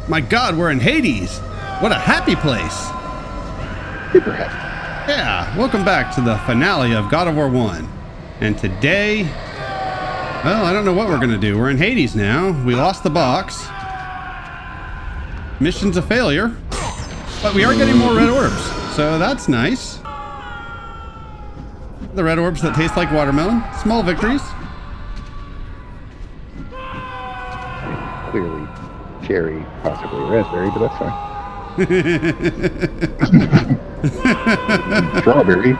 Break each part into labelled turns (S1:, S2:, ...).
S1: My God, we're in Hades. What a happy place.
S2: Super happy.
S1: Yeah, welcome back to the finale of God of War 1. And today, well, I don't know what we're going to do. We're in Hades now. We lost the box. Mission's a failure. But we are getting more red orbs, so that's nice. The red orbs that taste like watermelon. Small victories.
S2: Clearly cherry, possibly raspberry, but that's fine. Strawberry.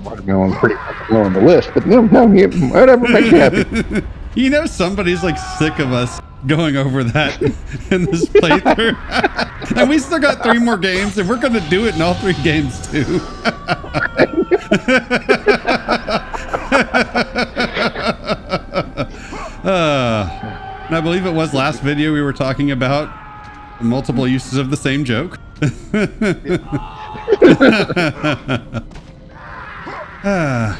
S2: Watermelon's pretty low on the list, but no, whatever makes you happy.
S1: You know, somebody's like sick of us going over that in this playthrough. And we still got 3 more games, and we're going to do it in all 3 games too. And I believe it was last video we were talking about multiple uses of the same joke.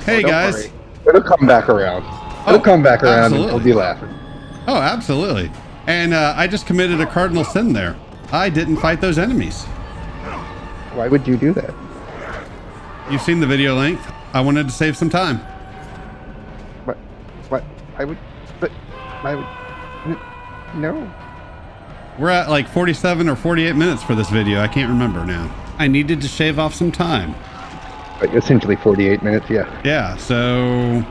S1: Hey guys.
S2: Worry. It'll come back around. It'll come back around and we'll be laughing.
S1: Oh, absolutely. And I just committed a cardinal sin there. I didn't fight those enemies.
S2: Why would you do that?
S1: You've seen the video length. I wanted to save some time.
S2: What? I would... No.
S1: We're at like 47 or 48 minutes for this video. I can't remember now. I needed to shave off some time.
S2: But essentially 48 minutes, yeah.
S1: Yeah, so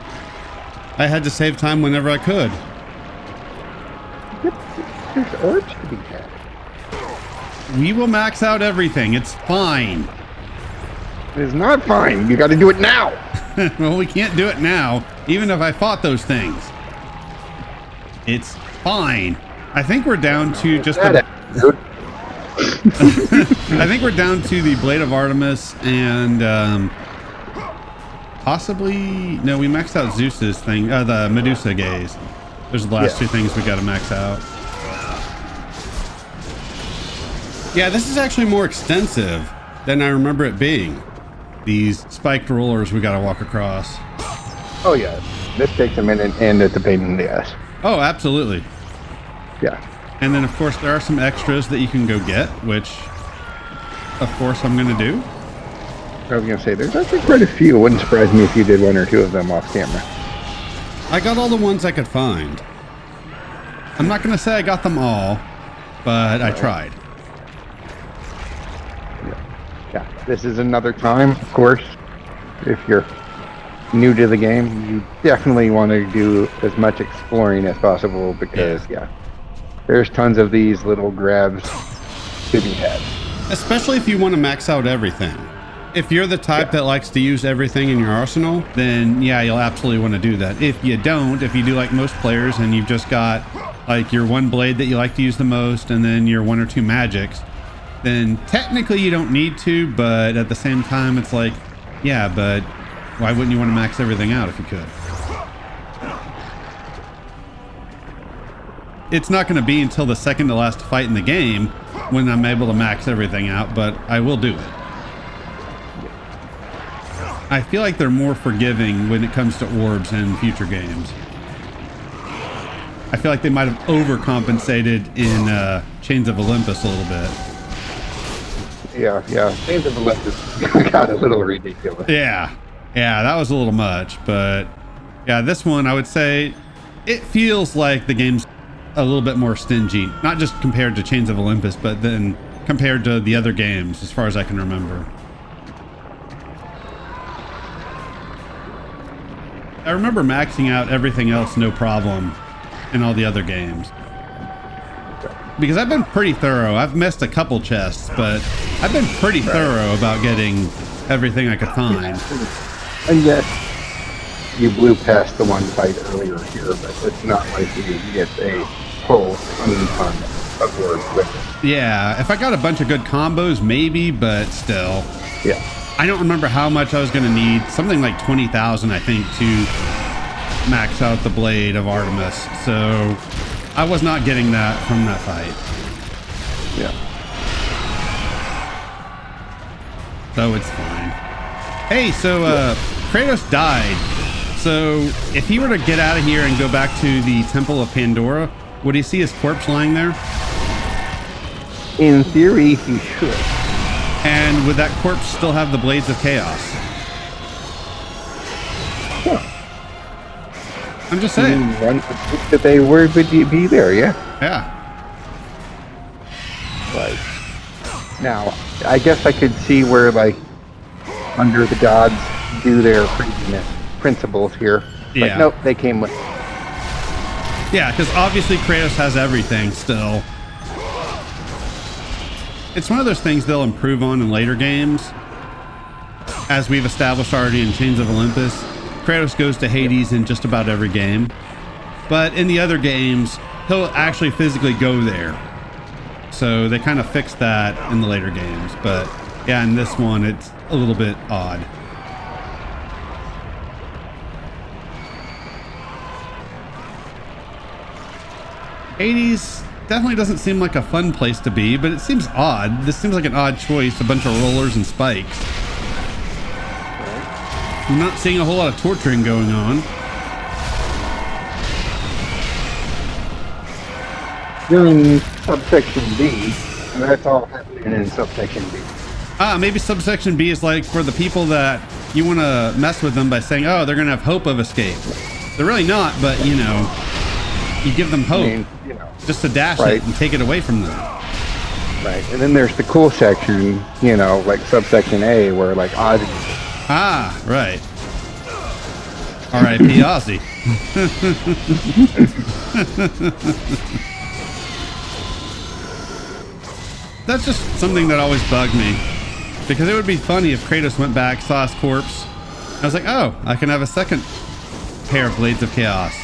S1: I had to save time whenever I could.
S2: There's orbs to be had.
S1: We will max out everything. It's fine.
S2: It's not fine. You got to do it now.
S1: Well, we can't do it now, even if I fought those things. It's fine. I think we're down to just the... I think we're down to the Blade of Artemis and possibly... No, we maxed out Zeus's thing. The Medusa gaze. Those are the last 2 things we got to max out. Yeah, this is actually more extensive than I remember it being. These spiked rollers we got to walk across.
S2: Oh, yeah. This takes a minute and it's a pain in the ass.
S1: Oh, absolutely.
S2: Yeah.
S1: And then, of course, there are some extras that you can go get, which, of course, I'm going to do.
S2: I was going to say, there's actually quite a few. It wouldn't surprise me if you did 1 or 2 of them off camera.
S1: I got all the ones I could find. I'm not going to say I got them all, but I tried.
S2: Yeah. This is another time, of course, if you're new to the game, you definitely want to do as much exploring as possible because, there's tons of these little grabs to be had.
S1: Especially if you want to max out everything. If you're the type that likes to use everything in your arsenal, then yeah, you'll absolutely want to do that. If you don't, if you do like most players and you've just got like your one blade that you like to use the most and then your 1 or 2 magics, then technically you don't need to, but at the same time it's like, yeah, but why wouldn't you want to max everything out if you could? It's not going to be until the second to last fight in the game when I'm able to max everything out, but I will do it. I feel like they're more forgiving when it comes to orbs in future games. I feel like they might have overcompensated in Chains of Olympus a little bit.
S2: Yeah. Chains of Olympus got a little ridiculous.
S1: Yeah, that was a little much, but yeah, this one I would say it feels like the game's a little bit more stingy, not just compared to Chains of Olympus, but then compared to the other games, as far as I can remember. I remember maxing out everything else no problem in all the other games. Because I've been pretty thorough. I've missed a couple chests, but I've been pretty thorough about getting everything I could find.
S2: And yet, you blew past the one fight earlier here, but it's not like you get a whole ton of work with it.
S1: Yeah, if I got a bunch of good combos, maybe, but still.
S2: Yeah.
S1: I don't remember how much I was going to need. Something like 20,000, I think, to max out the Blade of Artemis. So I was not getting that from that fight.
S2: Yeah.
S1: So it's fine. Hey, so Kratos died. So if he were to get out of here and go back to the Temple of Pandora, would he see his corpse lying there?
S2: In theory, he should.
S1: And would that corpse still have the Blades of Chaos?
S2: Huh.
S1: I'm just saying.
S2: One would think that they would be there, yeah.
S1: Yeah.
S2: Like, now, I guess I could see where, like, under the gods do their craziness principles here. But
S1: Yeah.
S2: nope, they came with.
S1: Yeah, because obviously Kratos has everything still. It's one of those things they'll improve on in later games. As we've established already in Chains of Olympus, Kratos goes to Hades in just about every game. But in the other games, he'll actually physically go there. So they kind of fixed that in the later games. But yeah, in this one, it's a little bit odd. Hades definitely doesn't seem like a fun place to be, but it seems odd. This seems like an odd choice, a bunch of rollers and spikes. I'm not seeing a whole lot of torturing going on.
S2: You're in subsection B, and that's all happening in subsection B.
S1: Maybe subsection B is like for the people that you want to mess with them by saying, oh, they're going to have hope of escape. They're really not, but you know, you give them hope.
S2: I mean, you know,
S1: just to dash
S2: right.
S1: it and take it away from them.
S2: Right, and then there's the cool section, you know, like subsection A, where like Ozzy.
S1: Ah, right. R.I.P. Ozzy. That's just something that always bugged me, because it would be funny if Kratos went back, saw his corpse. I was like, oh, I can have a second pair of Blades of Chaos.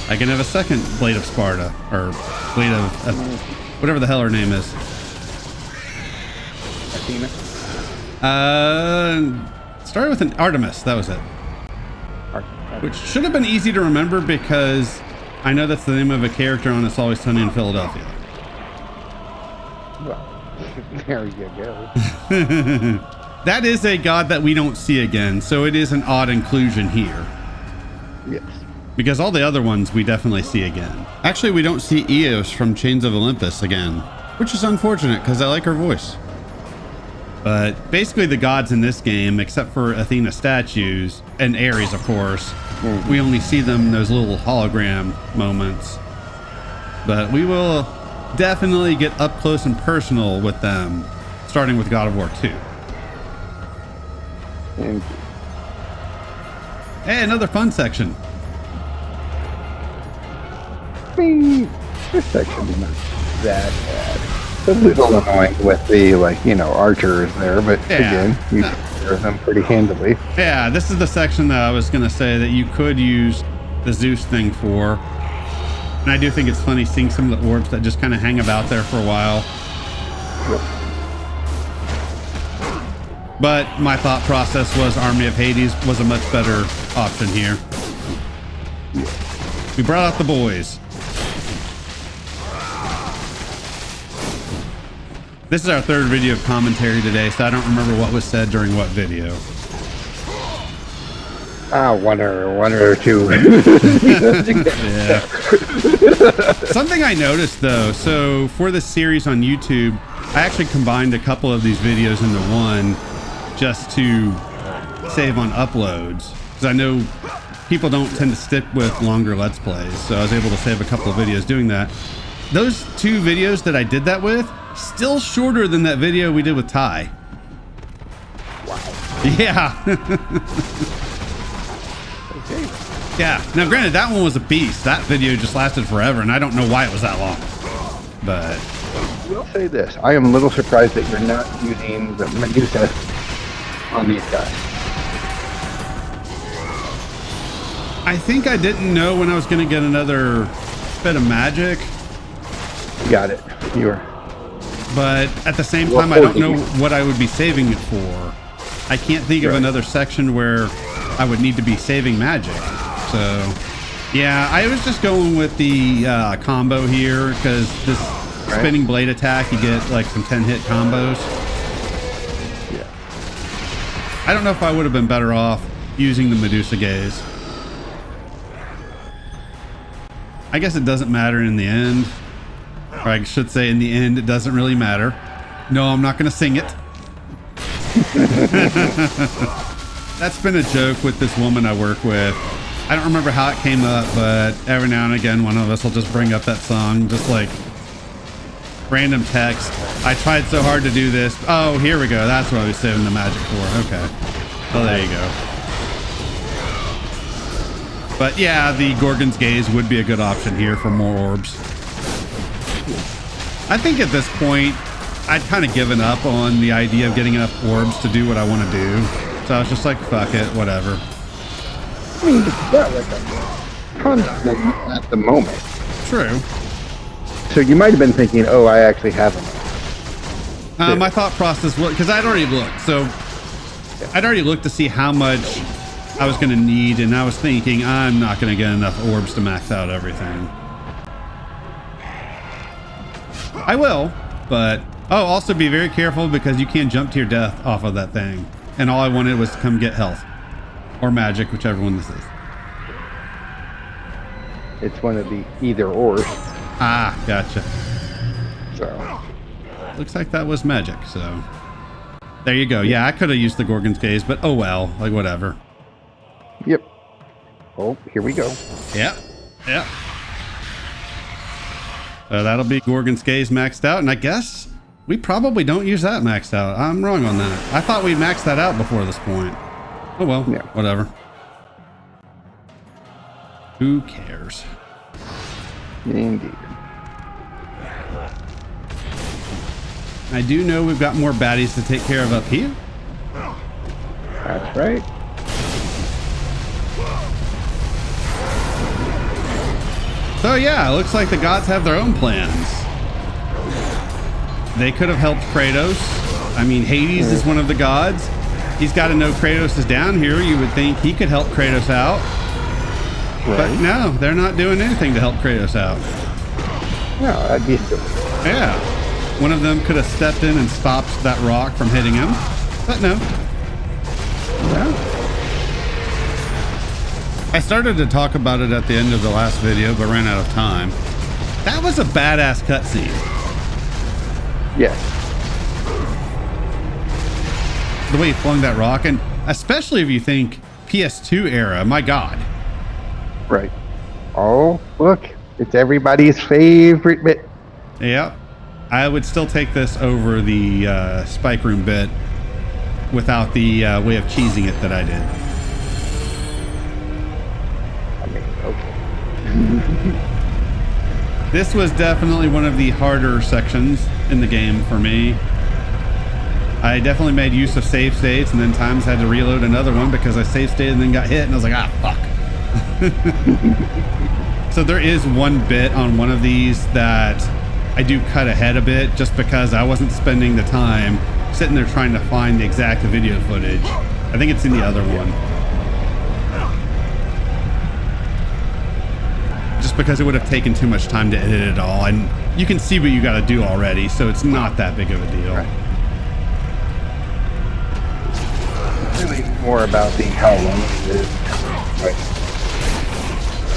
S1: I can have a second Blade of Sparta, or Blade of whatever the hell her name is.
S2: Athena?
S1: Started with an Artemis, that was it. Which should have been easy to remember because I know that's the name of a character on It's Always Sunny in Philadelphia.
S2: Well, there you go.
S1: That is a god that we don't see again, so it is an odd inclusion here.
S2: Yes.
S1: Because all the other ones we definitely see again. Actually, we don't see Eos from Chains of Olympus again, which is unfortunate because I like her voice. But basically the gods in this game, except for Athena statues and Ares, of course, we only see them in those little hologram moments. But we will definitely get up close and personal with them, starting with God of War 2.
S2: And
S1: Hey, another fun section.
S2: I mean, this section is not that bad. It's a little annoying with the, like, you know, archers there, but again, you can clear them pretty handily.
S1: Yeah, this is the section that I was going to say that you could use the Zeus thing for. And I do think it's funny seeing some of the orbs that just kind of hang about there for a while. But my thought process was Army of Hades was a much better option here. We brought out the boys. This is our third video of commentary today, so I don't remember what was said during what video.
S2: One or two.
S1: Yeah. Something I noticed though, so for this series on YouTube, I actually combined a couple of these videos into one just to save on uploads, because I know people don't tend to stick with longer Let's Plays, so I was able to save a couple of videos doing that. Those two videos that I did that with, still shorter than that video we did with Ty.
S2: Wow.
S1: Yeah.
S2: Okay.
S1: Yeah. Now, granted, that one was a beast. That video just lasted forever, and I don't know why it was that long. But
S2: I will say this. I am a little surprised that you're not using the Medusa on these guys.
S1: I think I didn't know when I was going to get another bit of magic.
S2: Got it. You were.
S1: But at the same time, I don't know what I would be saving it for. I can't think of another section where I would need to be saving magic. So, yeah, I was just going with the combo here, because this spinning blade attack, you get like some 10-hit combos.
S2: Yeah.
S1: I don't know if I would have been better off using the Medusa Gaze. I guess it doesn't matter in the end. Or I should say in the end, it doesn't really matter. No, I'm not going to sing it. That's been a joke with this woman I work with. I don't remember how it came up, but every now and again, one of us will just bring up that song, just like random text. I tried so hard to do this. Oh, here we go. That's what I was saving the magic for. Okay. Oh, there you go. But yeah, the Gorgon's Gaze would be a good option here for more orbs. I think at this point, I'd kind of given up on the idea of getting enough orbs to do what I want to do. So I was just like, fuck it, whatever.
S2: I mean, it's not like a ton of them at the moment.
S1: True.
S2: So you might have been thinking, oh, I actually have them.
S1: My thought process was, because I'd already looked. So I'd already looked to see how much I was going to need. And I was thinking, I'm not going to get enough orbs to max out everything. I will, but also be very careful because you can jump to your death off of that thing. And all I wanted was to come get health or magic, whichever one this is.
S2: It's one of the either or.
S1: Ah, gotcha.
S2: So
S1: Looks like that was magic, so there you go. Yeah, I could have used the Gorgon's Gaze, but oh well, like whatever.
S2: Yep. Oh, here we go.
S1: Yep. Yep. That'll be Gorgon's Gaze maxed out, and I guess we probably don't use that maxed out. I'm wrong on that. I thought we maxed that out before this point. Oh well,
S2: yeah.
S1: Whatever. Who cares?
S2: Indeed.
S1: I do know we've got more baddies to take care of up here.
S2: That's right.
S1: So yeah, it looks like the gods have their own plans. They could have helped Kratos. I mean, Hades is one of the gods. He's got to know Kratos is down here. You would think he could help Kratos out.
S2: Right.
S1: But no, they're not doing anything to help Kratos out.
S2: No, that'd be silly.
S1: Yeah. One of them could have stepped in and stopped that rock from hitting him. But no.
S2: No.
S1: I started to talk about it at the end of the last video, but ran out of time. That was a badass cutscene.
S2: Yes.
S1: The way he flung that rock, and especially if you think PS2 era, my God.
S2: Right. Oh, look. It's everybody's favorite bit.
S1: Yeah. I would still take this over the spike room bit without the way of cheesing it that I did.
S2: I mean, okay.
S1: This was definitely one of the harder sections in the game for me. I definitely made use of save states and then times had to reload another one because I save stated and then got hit and I was like, ah, fuck. So there is one bit on one of these that I do cut ahead a bit just because I wasn't spending the time sitting there trying to find the exact video footage. I think it's in the other one. Just because it would have taken too much time to edit it all, and you can see what you got to do already, so it's not that big of a deal.
S2: Right. Really more about the how long it is. Right.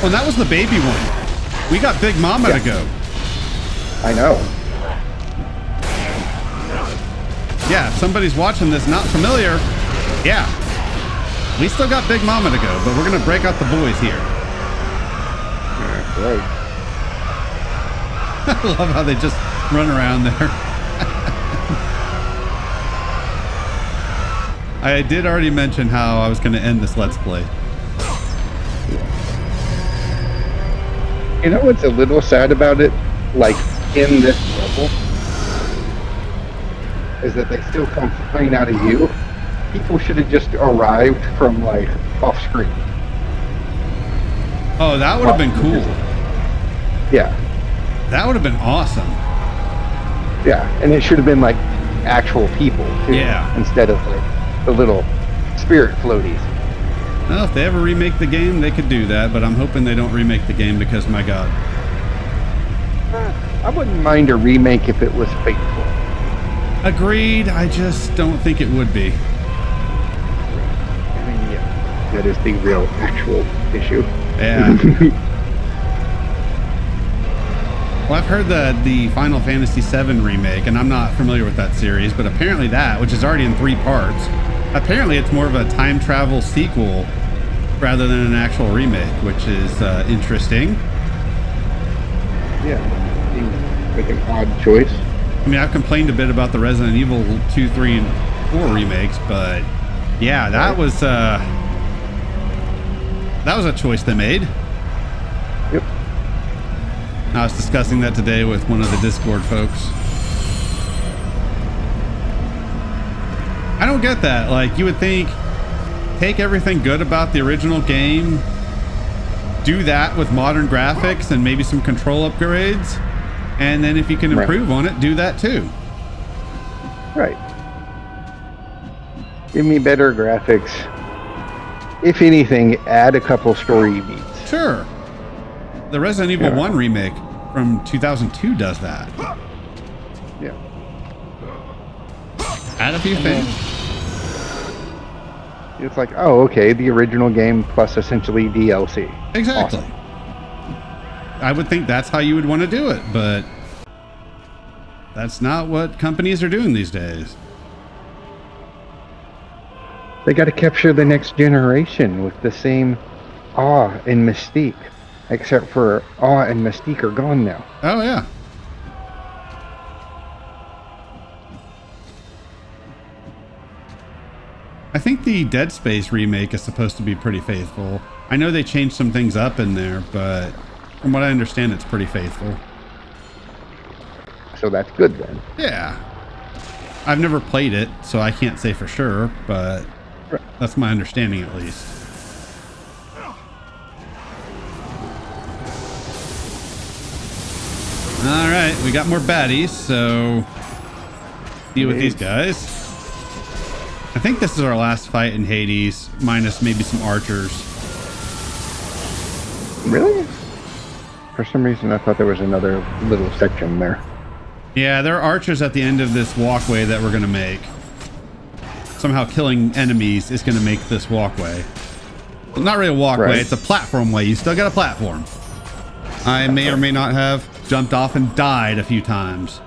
S1: Oh, and that was the baby one. We got Big Mama to go.
S2: I know.
S1: Yeah, if somebody's watching this not familiar, yeah. We still got Big Mama to go, but we're going to break out the boys here.
S2: That's right.
S1: I love how they just run around there. I did already mention how I was going to end this Let's Play.
S2: You know what's a little sad about it? Like, in this level, is that they still come flying out of you. People should have just arrived from, like, off screen.
S1: Oh, that would have been cool.
S2: Yeah.
S1: That would have been awesome.
S2: Yeah, and it should have been, like, actual people, too.
S1: Yeah.
S2: Instead of, like, the little spirit floaties.
S1: Well, if they ever remake the game, they could do that, but I'm hoping they don't remake the game because, my God.
S2: I wouldn't mind a remake if it was faithful.
S1: Agreed. I just don't think it would be.
S2: I mean, yeah, that is the real, actual issue.
S1: Yeah. Well, I've heard that the Final Fantasy VII remake, and I'm not familiar with that series, but apparently that, which is already in 3 parts, apparently it's more of a time travel sequel rather than an actual remake, which is interesting.
S2: Yeah, seems like an odd choice.
S1: I mean, I've complained a bit about the Resident Evil 2, 3, and 4 remakes, but yeah, that was a choice they made.
S2: Yep.
S1: I was discussing that today with one of the Discord folks. I don't get that. Like, you would think, take everything good about the original game, do that with modern graphics and maybe some control upgrades, and then if you can improve on it, do that too.
S2: Right. Give me better graphics. If anything, add a couple story beats.
S1: Sure. The Resident Evil 1 remake from 2002 does that.
S2: Yeah.
S1: Add a few things.
S2: It's like, oh, okay, the original game plus essentially DLC.
S1: Exactly.
S2: Awesome.
S1: I would think that's how you would want to do it, but that's not what companies are doing these days.
S2: They got to capture the next generation with the same awe and mystique, except for awe and mystique are gone now.
S1: Oh, yeah. I think the Dead Space remake is supposed to be pretty faithful. I know they changed some things up in there, but from what I understand, it's pretty faithful.
S2: So that's good then.
S1: Yeah. I've never played it, so I can't say for sure, but that's my understanding at least. All right, we got more baddies, so deal with these guys. I think this is our last fight in Hades, minus maybe some archers.
S2: Really? For some reason, I thought there was another little section there.
S1: Yeah, there are archers at the end of this walkway that we're going to make. Somehow killing enemies is going to make this walkway. Well, not really a walkway,
S2: Right.
S1: It's a platform way. You still got a platform. I may or may not have jumped off and died a few times.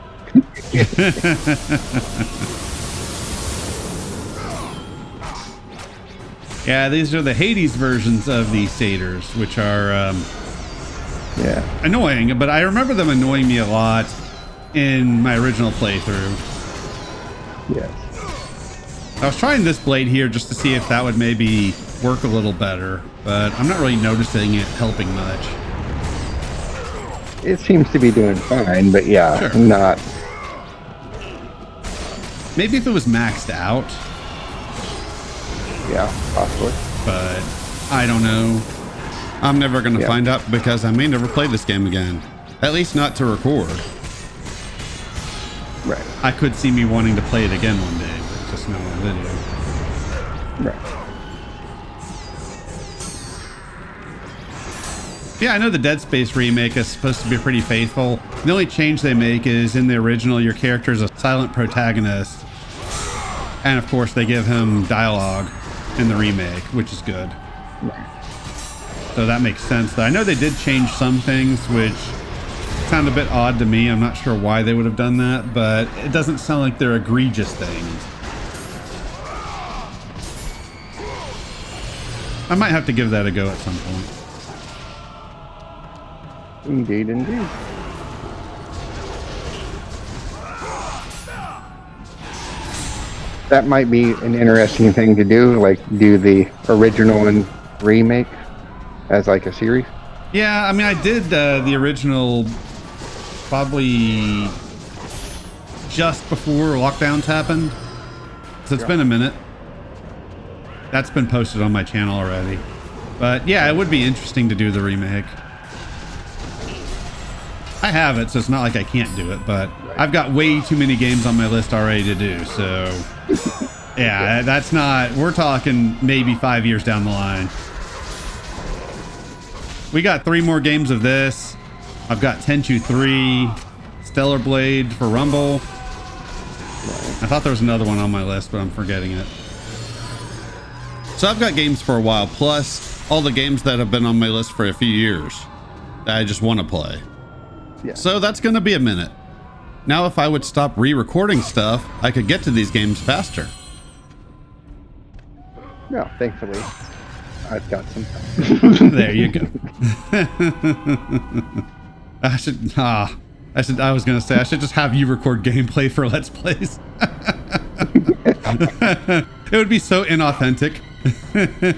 S1: Yeah, these are the Hades versions of the satyrs, which are annoying, but I remember them annoying me a lot in my original playthrough.
S2: Yes.
S1: I was trying this blade here just to see if that would maybe work a little better, but I'm not really noticing it helping much.
S2: It seems to be doing fine, but yeah,
S1: Sure.
S2: not.
S1: Maybe if it was maxed out,
S2: Yeah, possibly.
S1: but I don't know. I'm never going to
S2: Yeah.
S1: find out because I may never play this game again. At least not to record.
S2: Right.
S1: I could see me wanting to play it again one day, but just not on video.
S2: Right.
S1: Yeah, I know the Dead Space remake is supposed to be pretty faithful. The only change they make is in the original, your character is a silent protagonist. And of course, they give him dialogue in the remake, which is good.
S2: Right.
S1: So that makes sense. I know they did change some things, which sound a bit odd to me. I'm not sure why they would have done that, but it doesn't sound like they're egregious things. I might have to give that a go at some point.
S2: Indeed, indeed. That might be an interesting thing to do, like do the original and remake as like a series.
S1: Yeah, I mean, I did the original probably just before lockdowns happened. So it's been a minute. That's been posted on my channel already. But yeah, it would be interesting to do the remake. I have it, so it's not like I can't do it, but I've got way too many games on my list already to do, so yeah, that's not, we're talking maybe 5 years down the line. We got 3 more games of this. I've got Tenchu 3, Stellar Blade for Rumble. I thought there was another one on my list, but I'm forgetting it. So I've got games for a while, plus all the games that have been on my list for a few years that I just want to play.
S2: Yeah.
S1: So that's going to be a minute. Now, if I would stop re-recording stuff, I could get to these games faster.
S2: No, thankfully, I've got some time.
S1: There you go. I was going to say, I should just have you record gameplay for Let's Plays. It would be so inauthentic.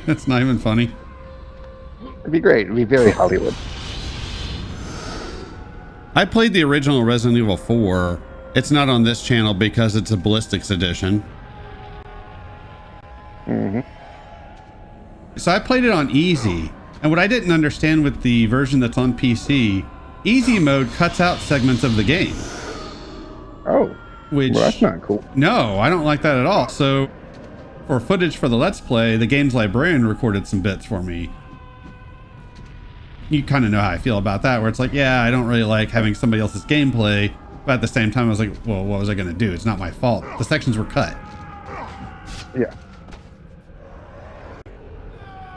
S1: It's not even funny.
S2: It'd be great. It'd be very Hollywood.
S1: I played the original Resident Evil 4. It's not on this channel because it's a Ballistics edition.
S2: Mm-hmm.
S1: So I played it on easy. And what I didn't understand with the version that's on PC, easy mode cuts out segments of the game.
S2: Oh,
S1: Which,
S2: well, that's not cool.
S1: no, I don't like that at all. So for footage for the Let's Play, the game's librarian recorded some bits for me. You kind of know how I feel about that, where it's like, yeah, I don't really like having somebody else's gameplay, but at the same time I was like, well, what was I going to do? It's not my fault. The sections were cut.
S2: Yeah.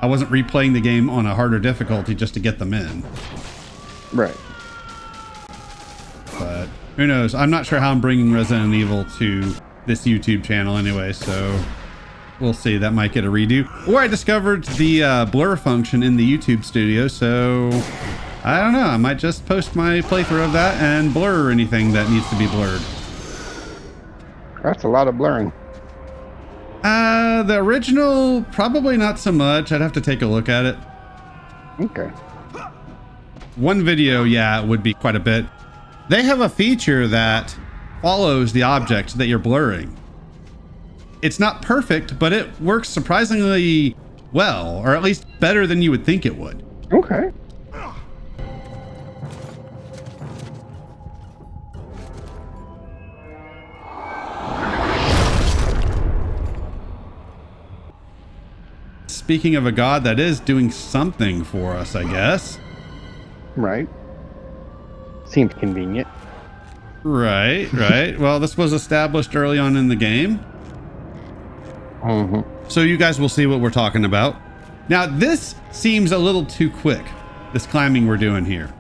S1: I wasn't replaying the game on a harder difficulty just to get them in.
S2: Right.
S1: But who knows? I'm not sure how I'm bringing Resident Evil to this YouTube channel anyway, so we'll see. That might get a redo. Or I discovered the blur function in the YouTube studio, so I don't know. I might just post my playthrough of that and blur anything that needs to be blurred.
S2: That's a lot of blurring.
S1: The original, probably not so much. I'd have to take a look at it.
S2: Okay.
S1: One video, yeah, it would be quite a bit. They have a feature that follows the object that you're blurring. It's not perfect, but it works surprisingly well, or at least better than you would think it would.
S2: Okay.
S1: Speaking of a god that is doing something for us, I guess.
S2: Right. Seems convenient.
S1: Right. Well, this was established early on in the game.
S2: Mm-hmm.
S1: So you guys will see what we're talking about. Now, this seems a little too quick, this climbing we're doing here.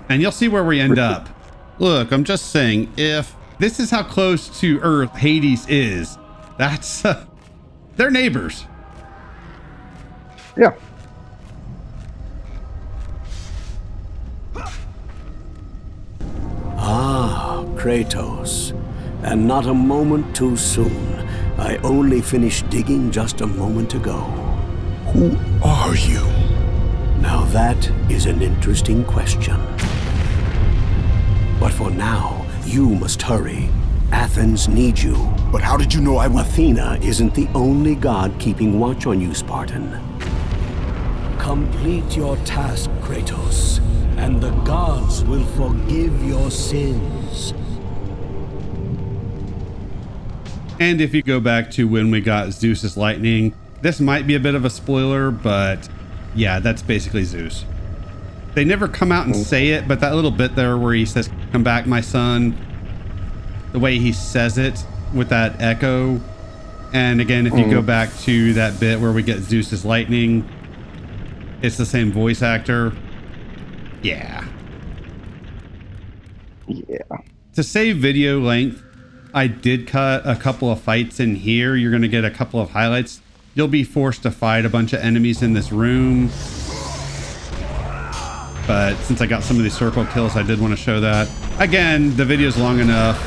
S1: And you'll see where we end up. Look, I'm just saying, if this is how close to Earth Hades is, that's... they're neighbors.
S2: Yeah.
S3: Ah, Kratos. And not a moment too soon. I only finished digging just a moment ago.
S4: Who are you?
S3: Now that is an interesting question. But for now, you must hurry. Athens needs you.
S4: But how did you know I would?
S3: Athena isn't the only god keeping watch on you, Spartan. Complete your task, Kratos, and the gods will forgive your sins.
S1: And if you go back to when we got Zeus's lightning, this might be a bit of a spoiler, but yeah, that's basically Zeus. They never come out and say it, but that little bit there where he says, "Come back, my son," the way he says it with that echo. And again, if you go back to that bit where we get Zeus's lightning, it's the same voice actor. Yeah.
S2: Yeah.
S1: To save video length, I did cut a couple of fights in here. You're going to get a couple of highlights. You'll be forced to fight a bunch of enemies in this room. But since I got some of these circle kills, I did want to show that. Again, the video's long enough.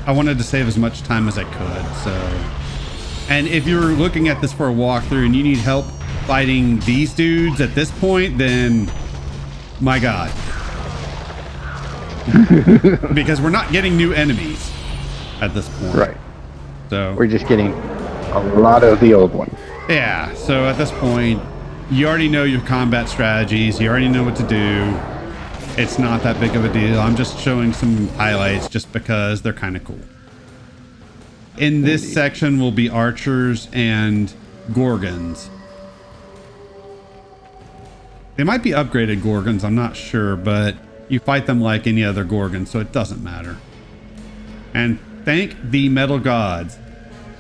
S1: I wanted to save as much time as I could, so. And if you're looking at this for a walkthrough and you need help fighting these dudes at this point, then my God. Because we're not getting new enemies at this point.
S2: Right.
S1: So
S2: We're just getting a lot of the old ones.
S1: yeah, so at this point, you already know your combat strategies. You already know what to do. It's not that big of a deal. I'm just showing some highlights just because they're kind of cool. In this section will be archers and gorgons. They might be upgraded gorgons, I'm not sure, but you fight them like any other gorgon, so it doesn't matter. And thank the metal gods,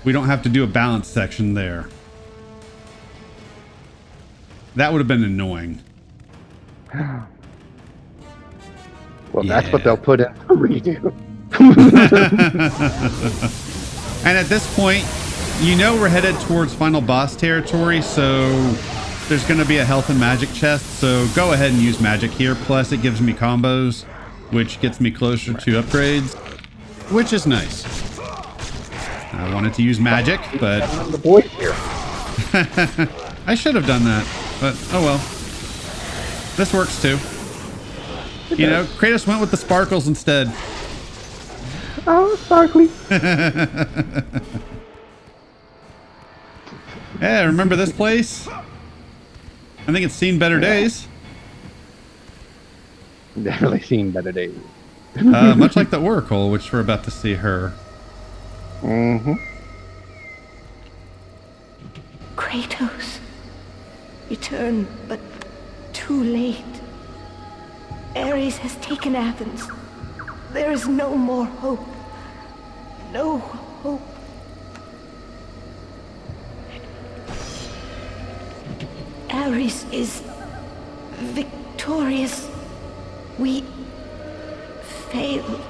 S1: we don't have to do a balance section there. That would have been annoying.
S2: Well, that's what
S1: Yeah.
S2: they'll put in the redo.
S1: And at this point, you know we're headed towards final boss territory, so there's going to be a health and magic chest, so go ahead and use magic here. Plus, it gives me combos, which gets me closer to upgrades, which is nice. I wanted to use magic, but
S2: The boys here.
S1: I should have done that, but oh well. This works too. You know, Kratos went with the sparkles instead.
S2: Oh, sparkly.
S1: Yeah, remember this place? I think it's seen better days.
S2: Definitely seen better days.
S1: Much like the Oracle, which we're about to see her.
S2: Mm-hmm.
S5: Kratos, return, but too late. Ares has taken Athens. There is no more hope. No hope. Ares is victorious. We failed.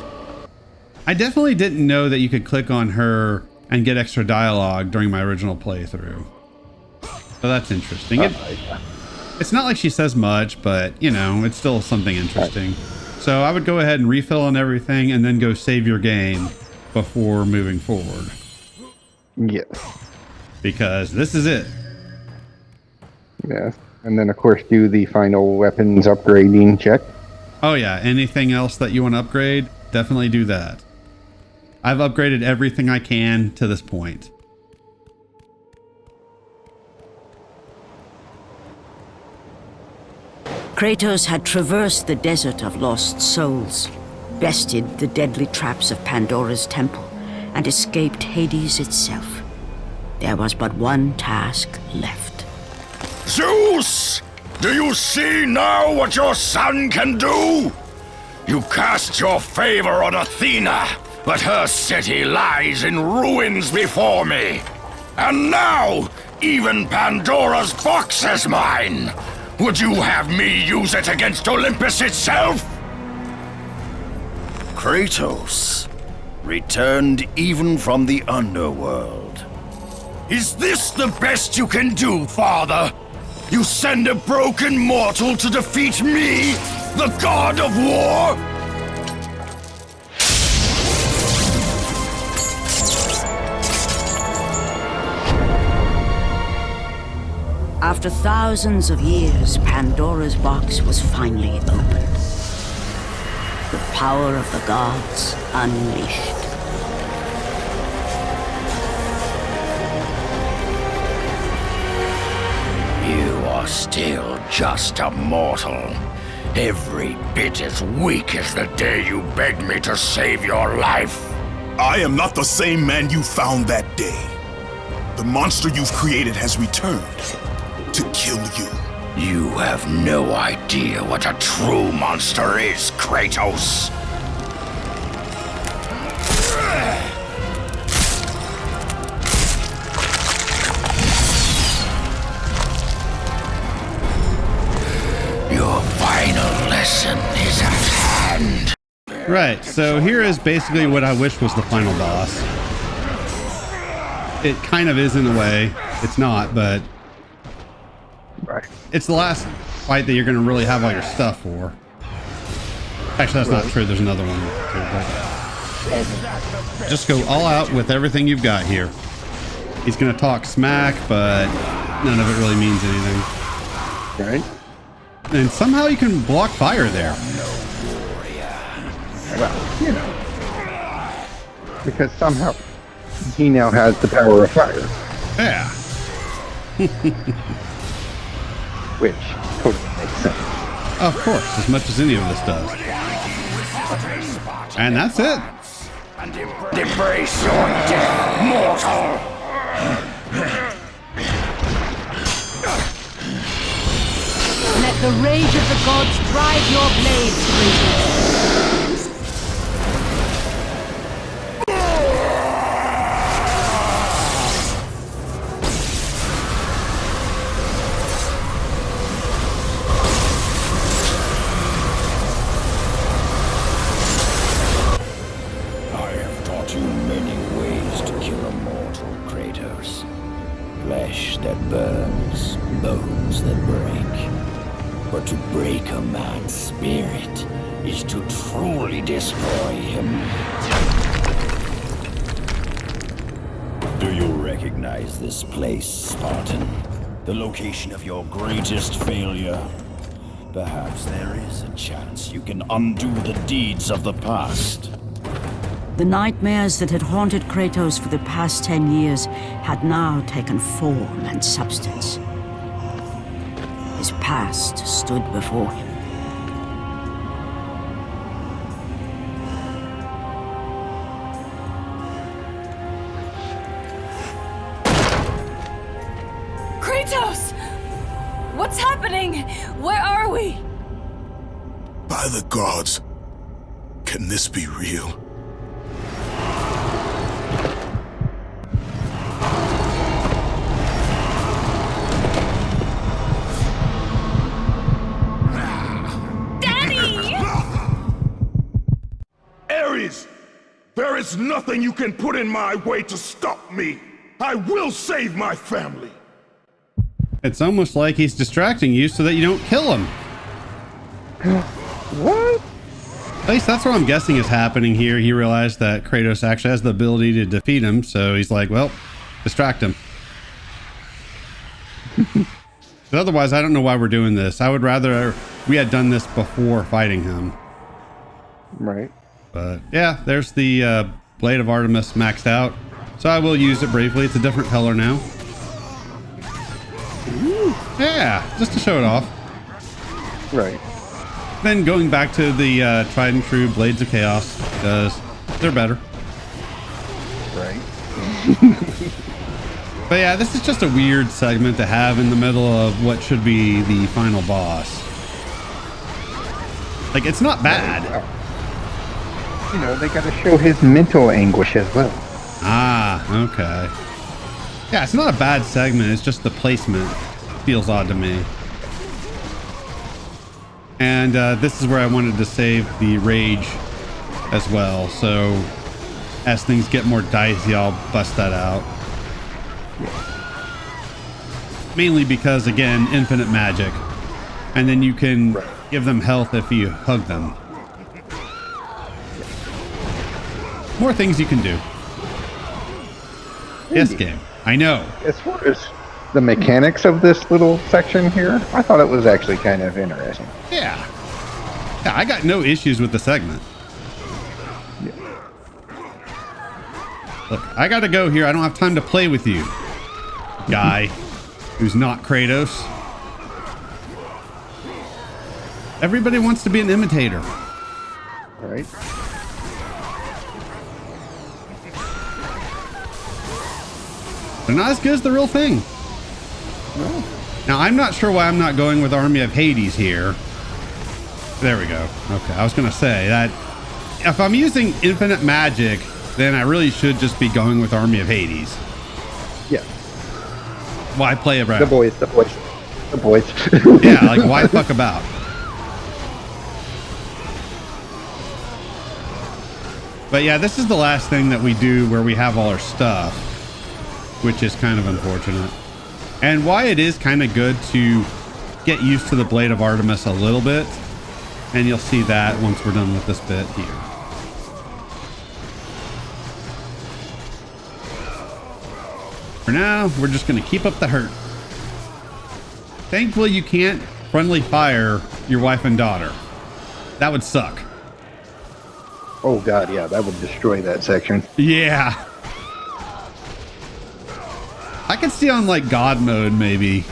S1: I definitely didn't know that you could click on her and get extra dialogue during my original playthrough. So that's interesting. It's not like she says much, but, you know, it's still something interesting. So I would go ahead and refill on everything and then go save your game before moving forward.
S2: Yes.
S1: Because this is it.
S2: Yes. And then, of course, do the final weapons upgrading check.
S1: Oh yeah, anything else that you want to upgrade, definitely do that. I've upgraded everything I can to this point.
S6: Kratos had traversed the desert of lost souls, bested the deadly traps of Pandora's temple, and escaped Hades itself. There was but one task left.
S4: Zeus! Do you see now what your son can do? You cast your favor on Athena, but her city lies in ruins before me. And now, even Pandora's box is mine. Would you have me use it against Olympus itself?
S7: Kratos, returned even from the underworld.
S4: Is this the best you can do, Father? You send a broken mortal to defeat me, the god of war?
S6: After thousands of years, Pandora's box was finally opened. The power of the gods unleashed.
S4: You are still just a mortal. Every bit as weak as the day you begged me to save your life.
S8: I am not the same man you found that day. The monster you've created has returned to kill you.
S4: You have no idea what a true monster is, Kratos. Your final lesson is at hand.
S1: Right, so here is basically what I wish was the final boss. It kind of is in a way. It's not, but
S2: Right.
S1: it's the last fight that you're going to really have all your stuff for. Actually, that's not true. There's another one too, but just go all out with everything you've got here. He's going to talk smack, but none of it really means anything.
S2: Right?
S1: And somehow you can block fire there.
S2: Well, you know. Because somehow he now has the power of fire,
S1: Yeah.
S2: which totally makes sense.
S1: Of course, as much as any of this does. And that's it.
S4: Embrace your death, mortal!
S9: Let the rage of the gods drive your blades, Kratos.
S7: that burns, bones that break. But to break a man's spirit is to truly destroy him. Do you recognize this place, Spartan? The location of your greatest failure? Perhaps there is a chance you can undo the deeds of the past.
S6: The nightmares that had haunted Kratos for the past 10 years had now taken form and substance. His past stood before him.
S10: Kratos! What's happening? Where are we?
S8: By the gods, can this be real?
S4: Ares! There is nothing you can put in my way to stop me! I will save my family!
S1: It's almost like he's distracting you so that you don't kill him.
S2: What?
S1: At least that's what I'm guessing is happening here. He realized that Kratos actually has the ability to defeat him, so he's like, well, distract him. But otherwise, I don't know why we're doing this. I would rather we had done this before fighting him.
S2: Right.
S1: But yeah, there's the Blade of Artemis maxed out. So I will use it briefly. It's a different color now. Ooh. Yeah, just to show it off.
S2: Right.
S1: Then going back to the tried and true Blades of Chaos, because they're better.
S2: Right.
S1: But yeah, this is just a weird segment to have in the middle of what should be the final boss. Like, it's not bad.
S2: You know, they gotta show his mental anguish as well.
S1: Ah, okay. Yeah, it's not a bad segment. It's just the placement feels odd to me. And this is where I wanted to save the rage as well. So as things get more dicey, I'll bust that out. Mainly because, again, infinite magic. And then you can give them health if you hug them. More things you can do. Yes, game. I know.
S2: As far as the mechanics of this little section here, I thought it was actually kind of interesting.
S1: Yeah. Yeah, I got no issues with the segment.
S2: Yeah.
S1: Look, I gotta go here. I don't have time to play with you, guy who's not Kratos. Everybody wants to be an imitator.
S2: Right.
S1: They're not as good as the real thing.
S2: No.
S1: Now, I'm not sure why I'm not going with Army of Hades here. There we go. Okay, I was going to say that if I'm using infinite magic, then I really should just be going with Army of Hades.
S2: Yeah.
S1: Why play around?
S2: The boys.
S1: Yeah, like, why fuck about? But yeah, this is the last thing that we do where we have all our stuff, which is kind of unfortunate. And why it is kind of good to get used to the Blade of Artemis a little bit. And you'll see that once we're done with this bit here. For now, we're just going to keep up the hurt. Thankfully, you can't friendly fire your wife and daughter. That would suck.
S2: Oh god, yeah, that would destroy that section.
S1: Yeah. I could see on like God mode, maybe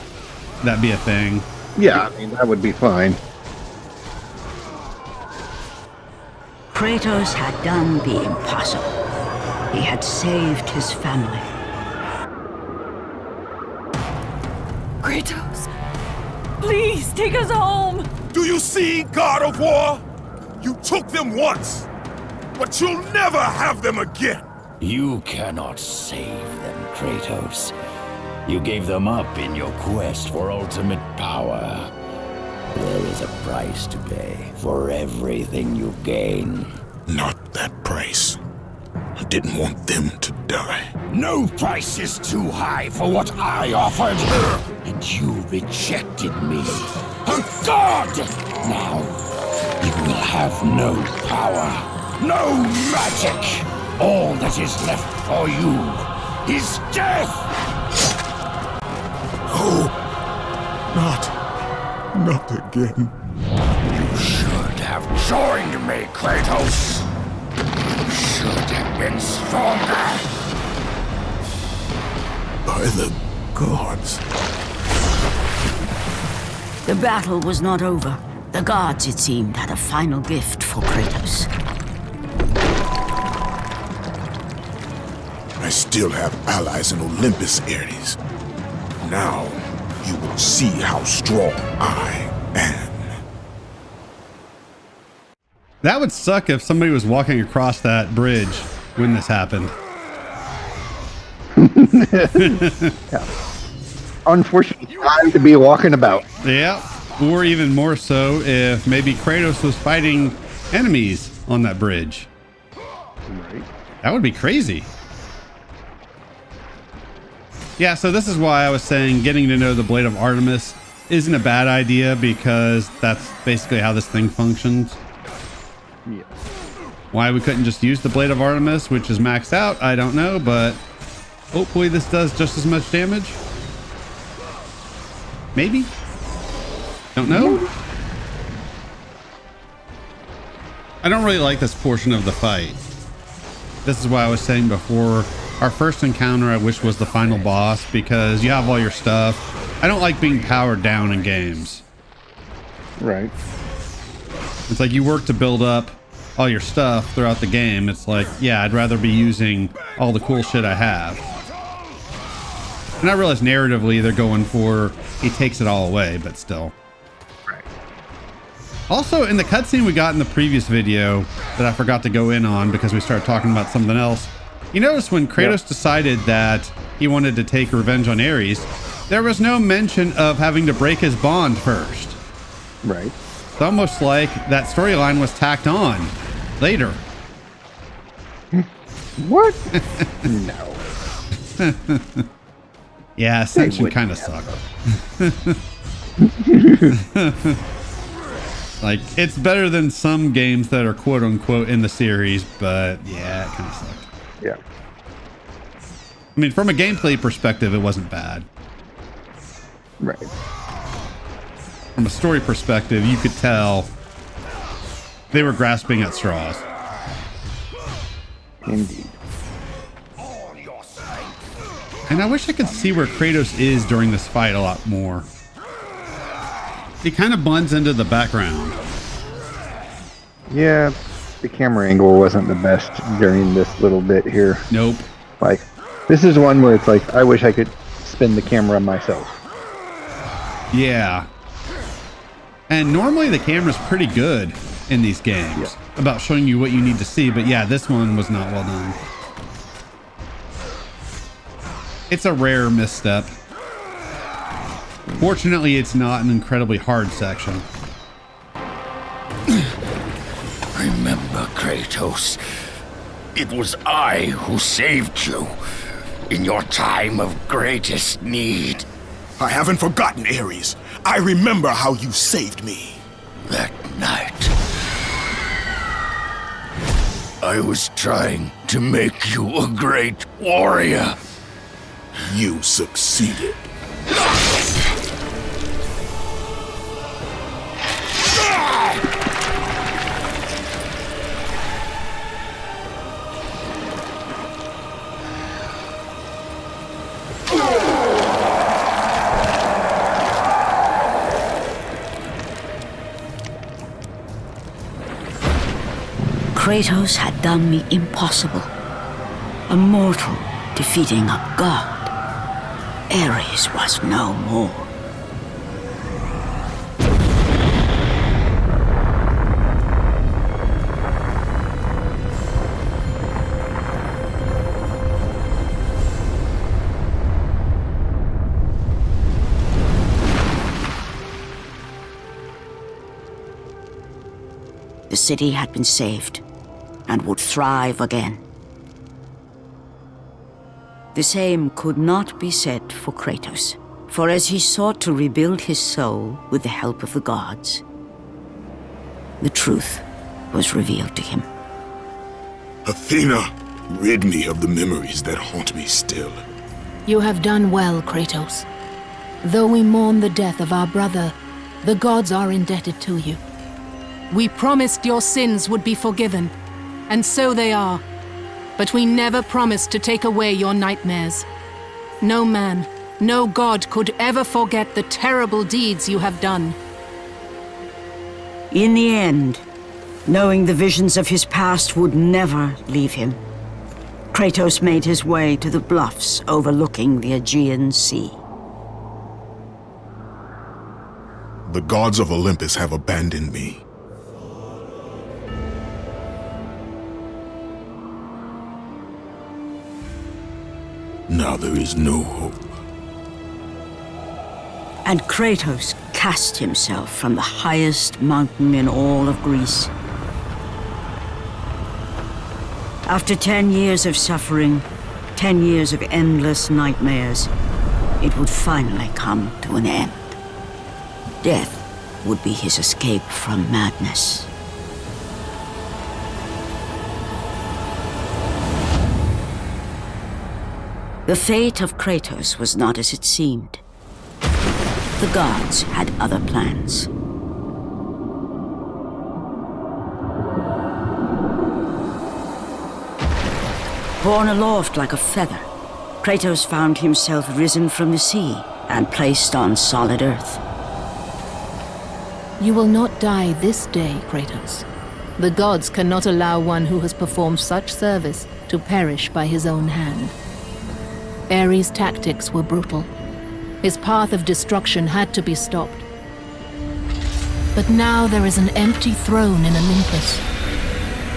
S1: that'd be a thing.
S2: Yeah, I mean, that would be fine.
S6: Kratos had done the impossible. He had saved his family.
S10: Kratos, please take us home.
S8: Do you see, God of War? You took them once, but you'll never have them again.
S7: You cannot save them, Kratos. You gave them up in your quest for ultimate power. There is a price to pay for everything you gain.
S8: Not that price. I didn't want them to die.
S4: No price is too high for what I offered, and you rejected me. A god! Now, you will have no power, no magic. All that is left for you is death!
S8: Oh, not again.
S4: You should have joined me, Kratos. You should have been stronger.
S8: By the gods.
S6: The battle was not over. The gods, it seemed, had a final gift for Kratos.
S8: I still have allies in Olympus, Ares. Now, you will see how strong I am.
S1: That would suck if somebody was walking across that bridge when this happened.
S2: Yeah. Unfortunate time to be walking about.
S1: Yeah. Or even more so if maybe Kratos was fighting enemies on that bridge.
S2: Right.
S1: That would be crazy. Yeah, so this is why I was saying getting to know the Blade of Artemis isn't a bad idea, because that's basically how this thing functions.
S2: Yeah.
S1: Why we couldn't just use the Blade of Artemis, which is maxed out, I don't know, but hopefully this does just as much damage. Maybe? Don't know. I don't really like this portion of the fight. This is why I was saying before, our first encounter I wish was the final boss, because you have all your stuff. I don't like being powered down in games.
S2: Right.
S1: It's like you work to build up all your stuff throughout the game. It's like, yeah, I'd rather be using all the cool shit I have. And I realize narratively they're going for he takes it all away, but still.
S2: Right.
S1: Also, in the cutscene we got in the previous video that I forgot to go in on because we started talking about something else, you notice when Kratos decided that he wanted to take revenge on Ares, there was no mention of having to break his bond first.
S2: Right.
S1: It's almost like that storyline was tacked on later.
S2: What? No.
S1: Yeah, Ascension kind of sucked. Like, it's better than some games that are quote unquote in the series, but yeah, it kind of sucked.
S2: Yeah.
S1: I mean, from a gameplay perspective, it wasn't bad.
S2: Right.
S1: From a story perspective, you could tell they were grasping at straws.
S2: Indeed.
S1: And I wish I could see where Kratos is during this fight a lot more. He kind of blends into the background.
S2: Yeah, the camera angle wasn't the best during this little bit here.
S1: Nope.
S2: Like, this is one where it's like, I wish I could spin the camera myself.
S1: Yeah. And normally the camera's pretty good in these games about showing you what you need to see, but yeah, this one was not well done. It's a rare misstep. Fortunately, it's not an incredibly hard section.
S4: Remember, Kratos, it was I who saved you in your time of greatest need.
S8: I haven't forgotten, Ares. I remember how you saved me.
S4: That night, I was trying to make you a great warrior.
S8: You succeeded.
S6: Kratos had done the impossible. A mortal defeating a god. Ares was no more. The city had been saved and would thrive again. The same could not be said for Kratos, for as he sought to rebuild his soul with the help of the gods, the truth was revealed to him.
S8: Athena, rid me of the memories that haunt me still.
S9: You have done well, Kratos. Though we mourn the death of our brother, the gods are indebted to you. We promised your sins would be forgiven, and so they are. But we never promised to take away your nightmares. No man, no god could ever forget the terrible deeds you have done.
S6: In the end, knowing the visions of his past would never leave him, Kratos made his way to the bluffs overlooking the Aegean Sea.
S8: The gods of Olympus have abandoned me. Now there is no hope.
S6: And Kratos cast himself from the highest mountain in all of Greece. After 10 years of suffering, 10 years of endless nightmares, it would finally come to an end. Death would be his escape from madness. The fate of Kratos was not as it seemed. The gods had other plans. Borne aloft like a feather, Kratos found himself risen from the sea and placed on solid earth.
S9: You will not die this day, Kratos. The gods cannot allow one who has performed such service to perish by his own hand. Ares' tactics were brutal. His path of destruction had to be stopped. But now there is an empty throne in Olympus,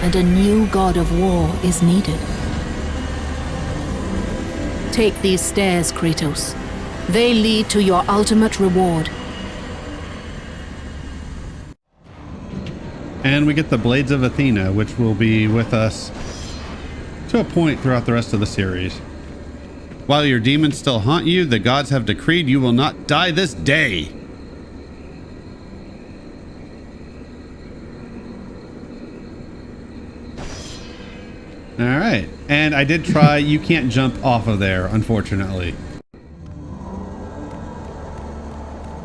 S9: and a new god of war is needed. Take these stairs, Kratos. They lead to your ultimate reward.
S1: And we get the Blades of Athena, which will be with us to a point throughout the rest of the series. While your demons still haunt you, the gods have decreed you will not die this day. All right. And I did try. You can't jump off of there, unfortunately.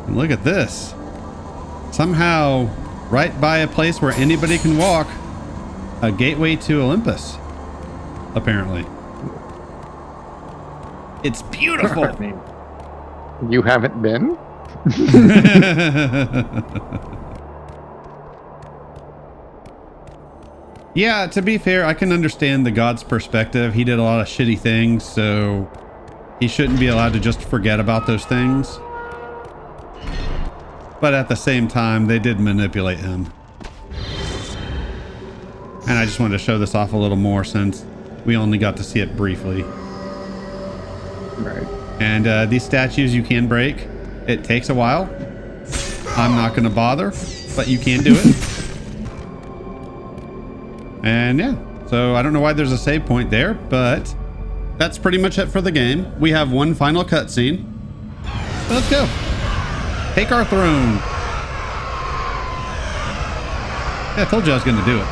S1: And look at this. Somehow, right by a place where anybody can walk, a gateway to Olympus, apparently. It's beautiful.
S2: I mean, you haven't been?
S1: Yeah, to be fair, I can understand the god's perspective. He did a lot of shitty things, so he shouldn't be allowed to just forget about those things. But at the same time, they did manipulate him. And I just wanted to show this off a little more since we only got to see it briefly.
S2: Right.
S1: And these statues you can break. It takes a while. I'm not going to bother, but you can do it. And yeah, so I don't know why there's a save point there, but that's pretty much it for the game. We have one final cutscene. Let's go. Take our throne. Yeah, I told you I was going to do it.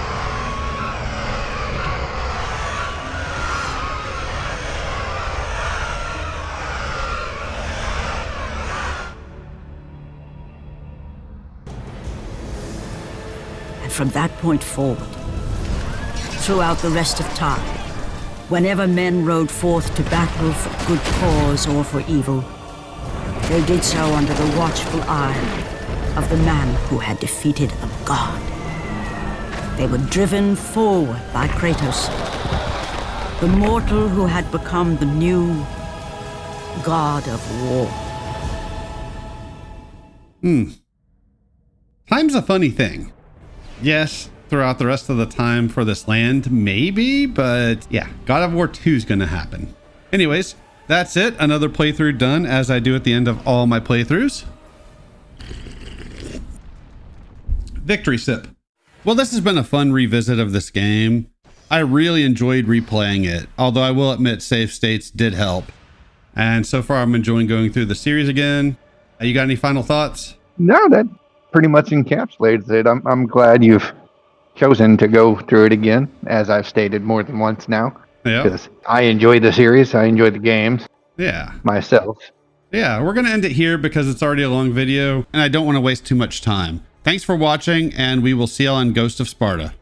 S6: And from that point forward, throughout the rest of time, whenever men rode forth to battle for good cause or for evil, they did so under the watchful eye of the man who had defeated a god. They were driven forward by Kratos, the mortal who had become the new god of war.
S1: Time's a funny thing. Yes, throughout the rest of the time for this land, maybe, but yeah, God of War 2 is going to happen. Anyways, that's it. Another playthrough done, as I do at the end of all my playthroughs. Victory sip. Well, this has been a fun revisit of this game. I really enjoyed replaying it, although I will admit save states did help. And so far I'm enjoying going through the series again. You got any final thoughts?
S2: No, that pretty much encapsulates it. I'm glad you've chosen to go through it again, as I've stated more than once now.
S1: Yeah.
S2: Because I enjoy the series, I enjoy the games.
S1: Yeah.
S2: Myself.
S1: Yeah, we're going to end it here because it's already a long video and I don't want to waste too much time. Thanks for watching, and we will see y'all on Ghost of Sparta.